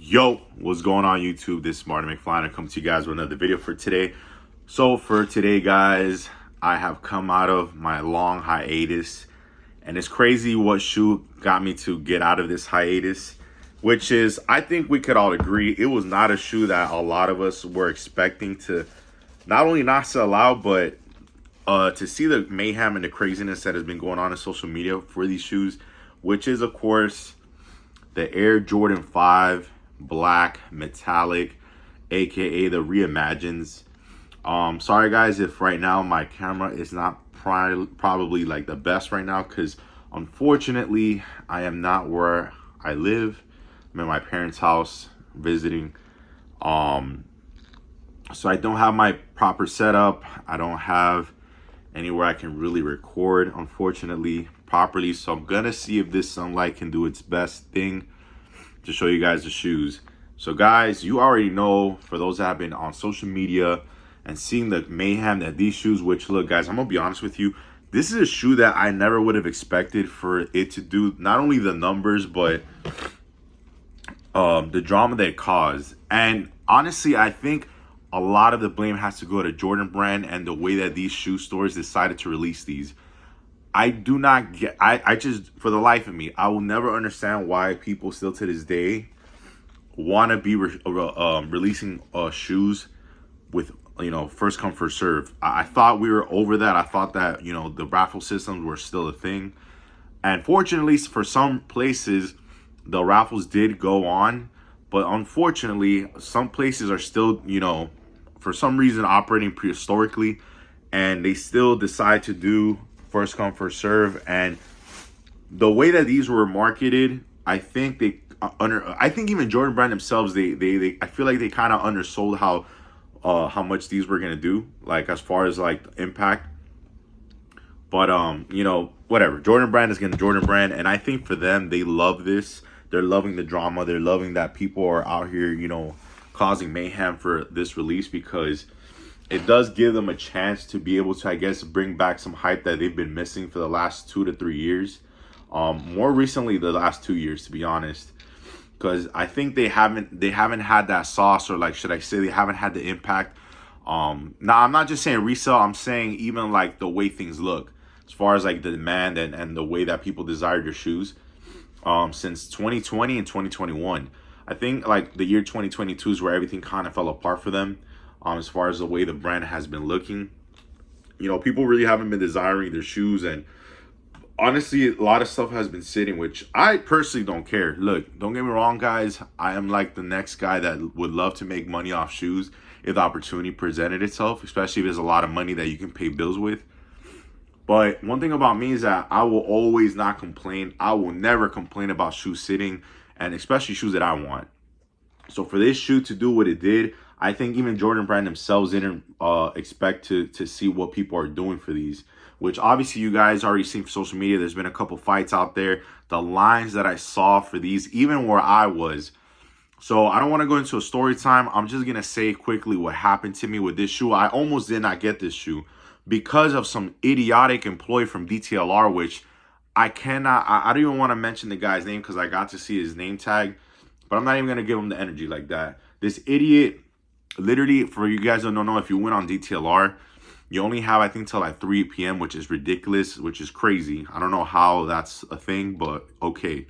Yo, what's going on YouTube? This is Martin McFly and I come to you guys with another video for today. So for today, guys, I have come out of my long hiatus, and it's crazy what shoe got me to get out of this hiatus, which is, I think we could all agree, it was not a shoe that a lot of us were expecting to not only not sell out, but to see the mayhem and the craziness that has been going on in social media for these shoes, which is, of course, the Air Jordan 5 Black Metallic, aka the Reimagined. Sorry guys if right now my camera is not probably like the best right now, because unfortunately I am not where I live. I'm in my parents' house visiting. So I don't have my proper setup. I don't have anywhere I can really record, unfortunately, properly. So I'm gonna see if this sunlight can do its best thing to show you guys the shoes. So guys, you already know, for those that have been on social media and seeing the mayhem that these shoes, which look guys, I'm gonna be honest with you, this is a shoe that I never would have expected for it to do not only the numbers, but the drama that it caused. And honestly, I think a lot of the blame has to go to Jordan Brand and the way that these shoe stores decided to release these. I do not get, I just, for the life of me, I will never understand why people still to this day want to be releasing shoes with, you know, first come, first serve. I thought we were over that. I thought that, you know, the raffle systems were still a thing. And fortunately, for some places, the raffles did go on. But unfortunately, some places are still, you know, for some reason operating prehistorically. And they still decide to do first come, first serve. And the way that these were marketed, I think I think even Jordan Brand themselves, I feel like they kind of undersold how much these were gonna do, like as far as like impact. But you know, whatever. Jordan Brand is gonna Jordan Brand, and I think for them, they love this. They're loving the drama. They're loving that people are out here, you know, causing mayhem for this release, because it does give them a chance to be able to, I guess, bring back some hype that they've been missing for the last 2 to 3 years. More recently, the last 2 years, to be honest, because I think they haven't had that sauce, or like, should I say, they haven't had the impact. Now, I'm not just saying resale. I'm saying even like the way things look, as far as like the demand and the way that people desire your shoes. Since 2020 and 2021, I think like the year 2022 is where everything kind of fell apart for them. As far as the way the brand has been looking, you know, people really haven't been desiring their shoes, and honestly, a lot of stuff has been sitting, which I personally don't care. Look, don't get me wrong, guys. I am like the next guy that would love to make money off shoes if the opportunity presented itself, especially if there's a lot of money that you can pay bills with. But one thing about me is that I will always not complain. I will never complain about shoes sitting, and especially shoes that I want. So for this shoe to do what it did, I think even Jordan Brand themselves didn't expect to see what people are doing for these, which obviously you guys already seen for social media. There's been a couple fights out there. The lines that I saw for these, even where I was. So I don't want to go into a story time. I'm just going to say quickly what happened to me with this shoe. I almost did not get this shoe because of some idiotic employee from DTLR, which I don't even want to mention the guy's name because I got to see his name tag, but I'm not even going to give him the energy like that. This idiot, literally, for you guys who don't know, if you went on DTLR, you only have, I think, till like 3 p.m., which is ridiculous, which is crazy. I don't know how that's a thing, but okay.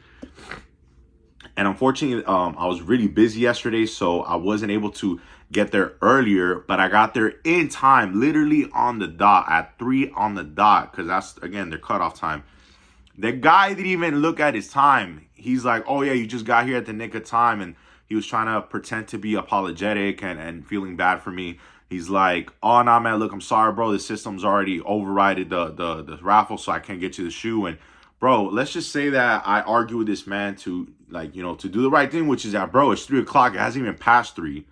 And unfortunately, I was really busy yesterday, so I wasn't able to get there earlier, but I got there in time, literally on the dot, at 3 on the dot, because that's, again, their cutoff time. The guy didn't even look at his time. He's like, oh yeah, you just got here at the nick of time, and he was trying to pretend to be apologetic and feeling bad for me. He's like, oh, nah, man, look, I'm sorry, bro. The system's already overrided the raffle, so I can't get you the shoe. And, bro, let's just say that I argue with this man to, like, you know, to do the right thing, which is that, bro, it's 3 o'clock. It hasn't even passed 3.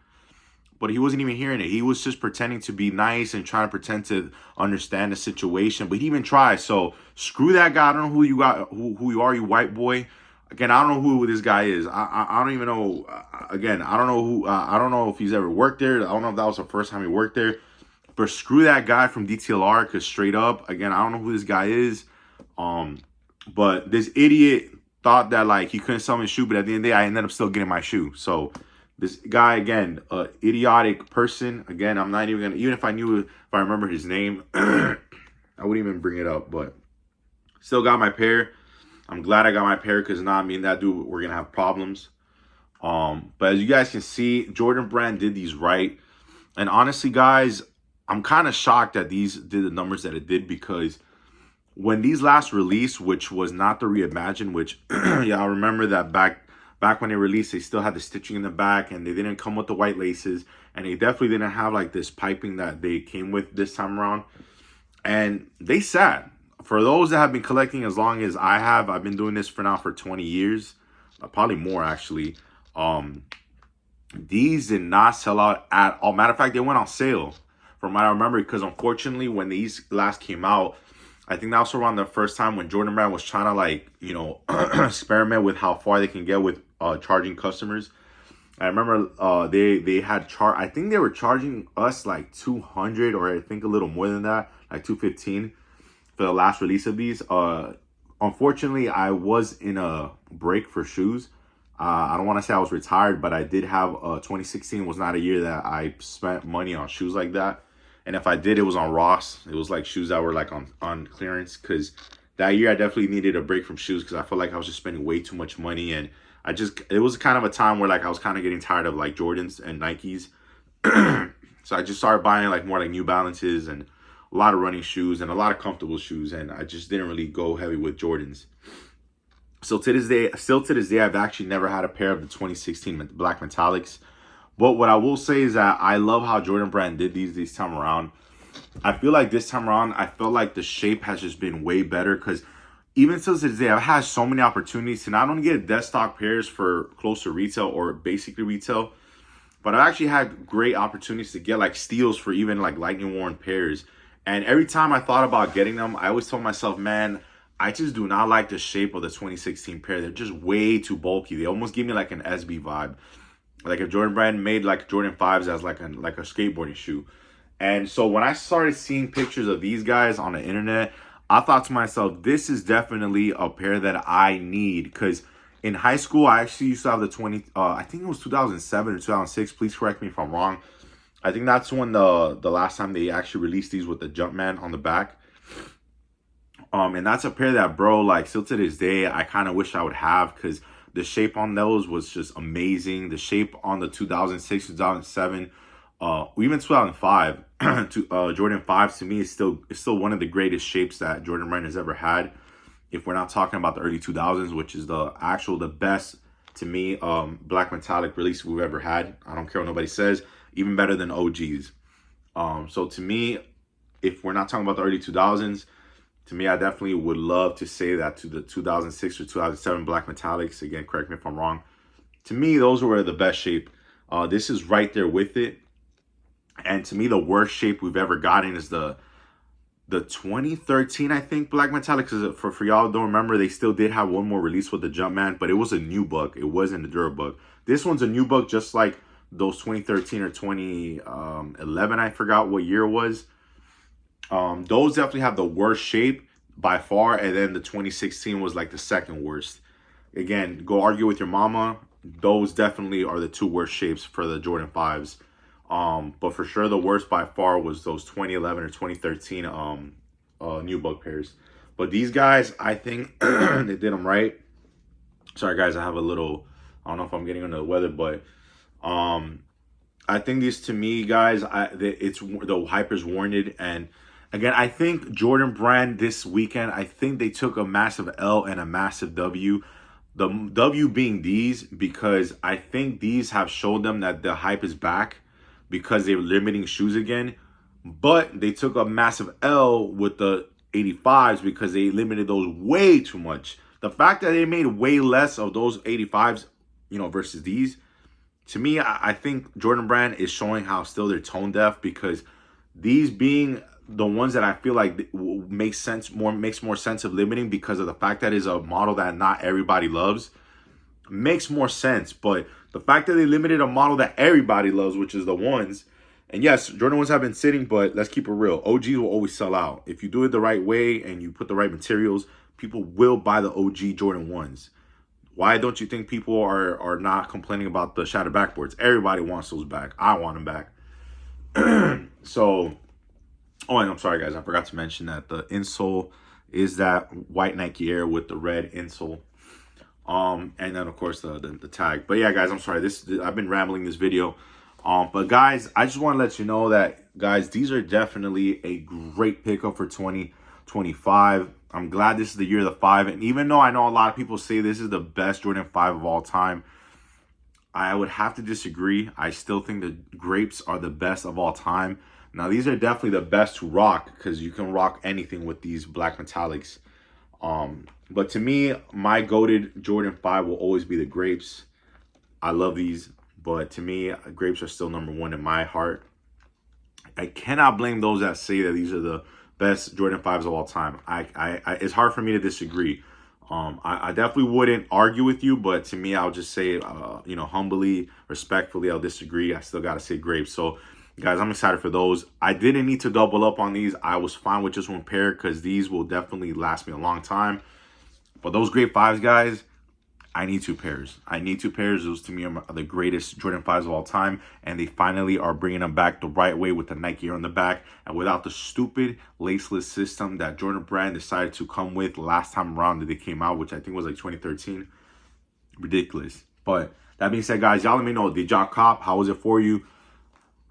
But he wasn't even hearing it. He was just pretending to be nice and trying to pretend to understand the situation. But he even tried. So screw that guy. I don't know who you got, who you are, you white boy. Again, I don't know who this guy is. I don't even know. Again, I don't know who. I don't know if he's ever worked there. I don't know if that was the first time he worked there. But screw that guy from DTLR, because straight up, again, I don't know who this guy is. But this idiot thought that like he couldn't sell me a shoe, but at the end of the day, I ended up still getting my shoe. So this guy, again, idiotic person. Again, I'm not even gonna, even if I knew, if I remember his name, I wouldn't even bring it up. But still got my pair. I'm glad I got my pair, because now, me and that dude, we're gonna have problems. But as you guys can see, Jordan Brand did these right. And honestly, guys, I'm kind of shocked that these did the numbers that it did, because when these last released, which was not the Reimagined, which yeah, I remember that back when they released, they still had the stitching in the back, and they didn't come with the white laces, and they definitely didn't have like this piping that they came with this time around. And they sat. For those that have been collecting as long as I have, I've been doing this for now for 20 years, probably more actually. These did not sell out at all. Matter of fact, they went on sale from what I remember, because unfortunately when these last came out, I think that was around the first time when Jordan Brand was trying to, like, you know, experiment with how far they can get with charging customers. I remember they had I think they were charging us like 200, or I think a little more than that, like 215 for the last release of these. Unfortunately, I was in a break for shoes. I don't want to say I was retired, but I did have 2016 was not a year that I spent money on shoes like that. And if I did, it was on Ross. It was like shoes that were like on clearance, because that year I definitely needed a break from shoes, because I felt like I was just spending way too much money. And it was kind of a time where like I was kind of getting tired of like Jordans and Nikes. So I just started buying like more like New Balances and a lot of running shoes and a lot of comfortable shoes. And I just didn't really go heavy with Jordans. So still to this day, I've actually never had a pair of the 2016 Black Metallics. But what I will say is that I love how Jordan Brand did these this time around. I feel like this time around, I felt like the shape has just been way better, because even till this day, I've had so many opportunities to not only get dead stock pairs for close to retail or basically retail, but I've actually had great opportunities to get like steals for even like lightning worn pairs. And every time I thought about getting them, I always told myself, man, I just do not like the shape of the 2016 pair. They're just way too bulky. They almost give me like an SB vibe. Like if Jordan Brand made like Jordan 5s as like a skateboarding shoe. And so when I started seeing pictures of these guys on the internet, I thought to myself, this is definitely a pair that I need. Because in high school, I actually used to have the I think it was 2007 or 2006. Please correct me if I'm wrong. I think that's when the last time they actually released these with the Jumpman on the back. And that's a pair that, bro, like still to this day, I kind of wish I would have, because the shape on those was just amazing. The shape on the 2006, 2007, even 2005, Jordan 5s to me is still one of the greatest shapes that Jordan Brand has ever had. If we're not talking about the early 2000s, which is the best to me Black Metallic release we've ever had. I don't care what nobody says, even better than OGs. So to me, if we're not talking about the early 2000s, to me, I definitely would love to say that to the 2006 or 2007 Black Metallics. Again, correct me if I'm wrong. To me, those were the best shape. This is right there with it. And to me, the worst shape we've ever gotten is the 2013, I think, Black Metallic. For y'all who don't remember, they still did have one more release with the Jumpman, but it was a new book. It wasn't a Dura book. This one's a new book, just like those 2013 or 2011. I forgot what year it was. Those definitely have the worst shape by far, and then the 2016 was like the second worst. Again, go argue with your mama. Those definitely are the two worst shapes for the Jordan 5s. But for sure the worst by far was those 2011 or 2013 new book pairs. But these guys, I think they did them right. Sorry guys, I have a little, I don't know if I'm getting under the weather, but I think these, to me, guys, the hype is warranted. And again, I think Jordan Brand this weekend, I think they took a massive L and a massive W. The W being these, because I think these have showed them that the hype is back, because they're limiting shoes again. But they took a massive L with the 85s, because they limited those way too much. The fact that they made way less of those 85s, you know, versus these, to me, I think Jordan Brand is showing how still they're tone deaf, because these being the ones that I feel like makes more sense of limiting, because of the fact that it's a model that not everybody loves, makes more sense. But the fact that they limited a model that everybody loves, which is the ones, and yes, Jordan ones have been sitting, but let's keep it real. OGs will always sell out. If you do it the right way and you put the right materials, people will buy the OG Jordan ones. Why don't you think people are not complaining about the shattered backboards? Everybody wants those back. I want them back. So, oh, and I'm sorry, guys. I forgot to mention that the insole is that white Nike Air with the red insole. And then of course the tag. But yeah, guys, I'm sorry. I've been rambling this video. But guys, I just want to let you know that, guys, these are definitely a great pickup for 2025. I'm glad this is the year of the 5. And even though I know a lot of people say this is the best Jordan 5 of all time, I would have to disagree. I still think the grapes are the best of all time. Now, these are definitely the best to rock because you can rock anything with these black metallics. But to me, my goated Jordan 5 will always be the grapes. I love these, but to me, grapes are still number 1 in my heart. I cannot blame those that say that these are the best Jordan 5s of all time. It's hard for me to disagree. I definitely wouldn't argue with you, but to me, I'll just say, you know, humbly, respectfully, I'll disagree. I still got to say grapes. So, guys, I'm excited for those. I didn't need to double up on these. I was fine with just one pair because these will definitely last me a long time. But those grape 5s, guys, I need 2 pairs. I need 2 pairs. Those to me are the greatest Jordan 5s of all time. And they finally are bringing them back the right way with the Nike Air on the back. And without the stupid laceless system that Jordan Brand decided to come with last time around that they came out, which I think was like 2013. Ridiculous. But that being said, guys, y'all let me know. Did y'all cop? How was it for you?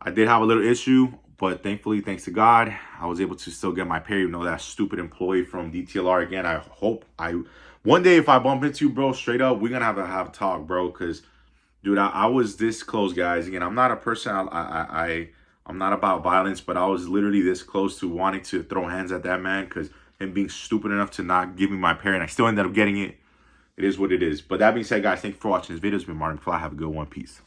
I did have a little issue, but thankfully, thanks to God, I was able to still get my pair. You know, that stupid employee from DTLR again. I hope one day if I bump into you, bro, straight up, we're gonna have a talk, bro. Cause, dude, I was this close, guys. Again, I'm not a person. I'm not about violence, but I was literally this close to wanting to throw hands at that man because him being stupid enough to not give me my pair, and I still ended up getting it. It is what it is. But that being said, guys, thank you for watching this video. It's been Martin Fly. Have a good one. Peace.